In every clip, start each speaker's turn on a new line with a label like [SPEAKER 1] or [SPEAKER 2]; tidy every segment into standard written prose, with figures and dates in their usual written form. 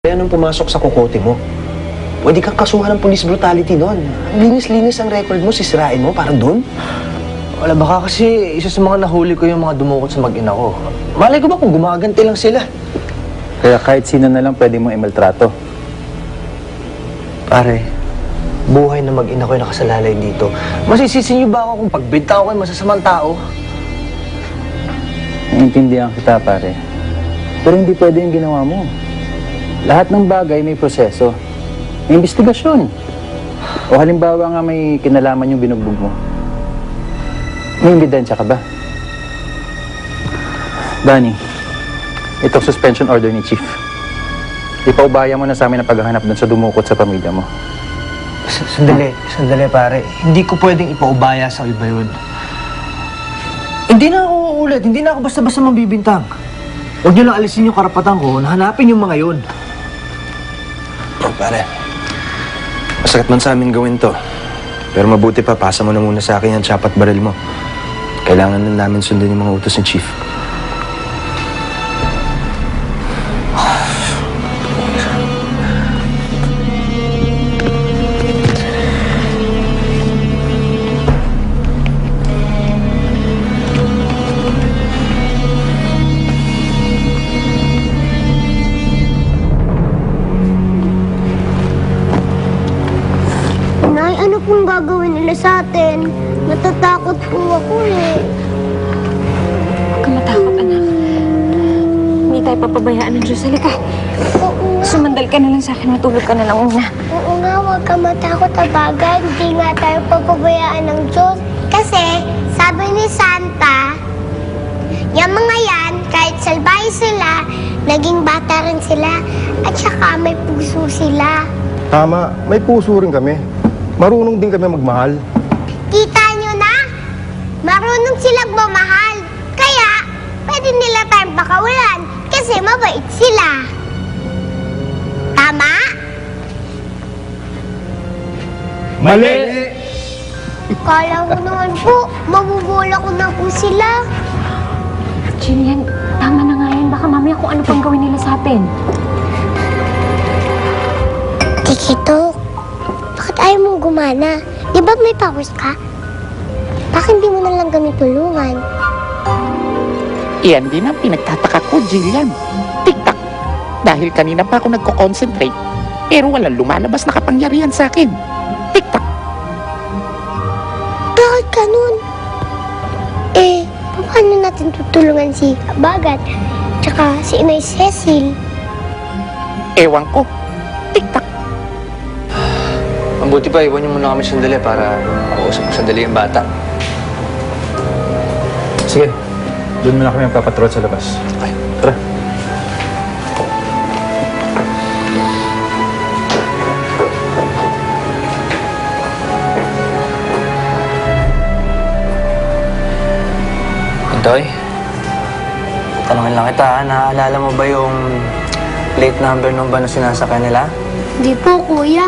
[SPEAKER 1] kaya nung pumasok sa kukote mo. Pwede kang kasuhan ng police brutality doon. Linis-linis ang record mo, sisirain mo para doon.
[SPEAKER 2] Wala, baka kasi isa sa mga nahuli ko yung mga dumukot sa mag-ina ko. Malay ko ba kung gumaganti lang sila?
[SPEAKER 3] Kaya kahit sino na lang pwede mong imaltrato.
[SPEAKER 2] Pare, buhay na mag-ina ko yung nakasalalay dito. Masisisi niyo ba ako kung pagbinta ko ay masasamang tao?
[SPEAKER 3] Naiintindihan kita, pare. Pero hindi pwede yung ginawa mo. Lahat ng bagay may proseso. May investigasyon. O halimbawa nga may kinalaman yung binugbog mo. May ebidensya ka ba? Danny, itong suspension order ni Chief. Ipaubaya mo na sa amin ang paghahanap dun sa dumukot sa pamilya mo.
[SPEAKER 2] Sandali pare. Hindi ko pwedeng ipaubaya sa iba yun. Hindi na ako uulit. Hindi na ako basta-basta mabibintang. Huwag niyo lang alisin yung karapatan ko na hanapin yung mga yun.
[SPEAKER 1] Oh, pare, masakit man sa amin gawin to. Pero mabuti pa, pasa mo na muna sa akin yung tsapat baril mo. Kailangan na namin sundin yung mga utos ni Chief.
[SPEAKER 4] Nay, ano pong gagawin nila sa atin? Natatakot po ako eh.
[SPEAKER 5] Huwag ka matakot, anak. Hindi tayo papabayaan ng Diyos. Halika.
[SPEAKER 4] Oo nga.
[SPEAKER 5] Sumandal ka na lang sa akin. Matulog ka na lang muna.
[SPEAKER 4] Oo nga, huwag ka matakot abagan. Hindi nga tayo papabayaan ng Diyos. Kasi, sabi ni Santa, yung mga yan, kahit salbahe sila, naging bata rin sila. At saka may puso sila.
[SPEAKER 6] Tama, may puso rin kami. Marunong din kami magmahal.
[SPEAKER 4] Kita nyo na? Marunong silang mamahal. Kaya, pwede nila tayong pakawalan kasi mabait sila. Tama?
[SPEAKER 6] Mali!
[SPEAKER 4] Kala ko naman po, mabubola ko na po sila.
[SPEAKER 5] Jillian, tama na nga yan. Baka mamaya kung ano pang gawin nila sa atin.
[SPEAKER 4] Kikito, bakit ayaw mong gumana? Di ba may powers ka? Bakit hindi mo na lang kami tulungan?
[SPEAKER 7] Iyan din ang pinagtataka ko, Jillian. Tik-tak. Dahil kanina pa ako nagko-concentrate, pero walang lumalabas na kapangyarihan sa akin. Tik-tak.
[SPEAKER 4] Bakit ganun? Eh, paano natin tutulungan si Bagat tsaka si Inay Cecil?
[SPEAKER 7] Ewan ko. Tik-tak.
[SPEAKER 2] Mabuti pa, iwan niyo muna kami sandali para makausap ko sandali yung bata.
[SPEAKER 3] Sige, doon muna kami magpapatrol sa labas.
[SPEAKER 2] Okay.
[SPEAKER 3] Tara.
[SPEAKER 2] Intoy, tanongin lang kita, naaalala mo ba yung plate number nung van na sinasakyan nila?
[SPEAKER 4] Di po, kuya.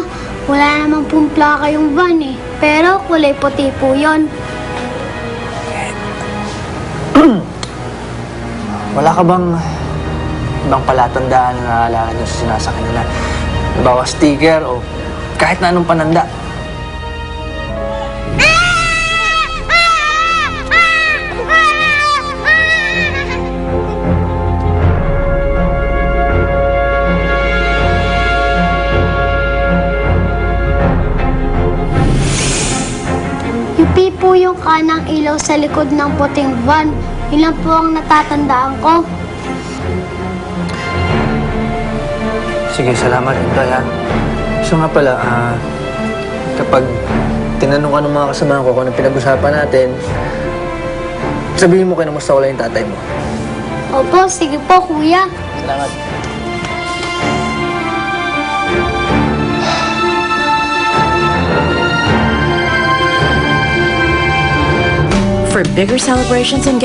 [SPEAKER 4] Wala namang pong plaka yung van eh. Pero kulay puti po yun.
[SPEAKER 2] Wala ka bang ibang palatandaan na naaalala dun sa sinasakyan nila? Bawa sticker o kahit na anong pananda.
[SPEAKER 4] Yupi po yung kanang ilaw sa likod ng puting van. Yun lang po ang natatandaan ko.
[SPEAKER 2] Sige, salamat, Intoy, ha? So nga pala, kapag tinanong ka ng mga kasamahan ko kung anong pinag-usapan natin, sabihin mo kayo na mas nawala yung tatay mo.
[SPEAKER 4] Opo, sige po, kuya.
[SPEAKER 2] Salamat.
[SPEAKER 8] For bigger celebrations and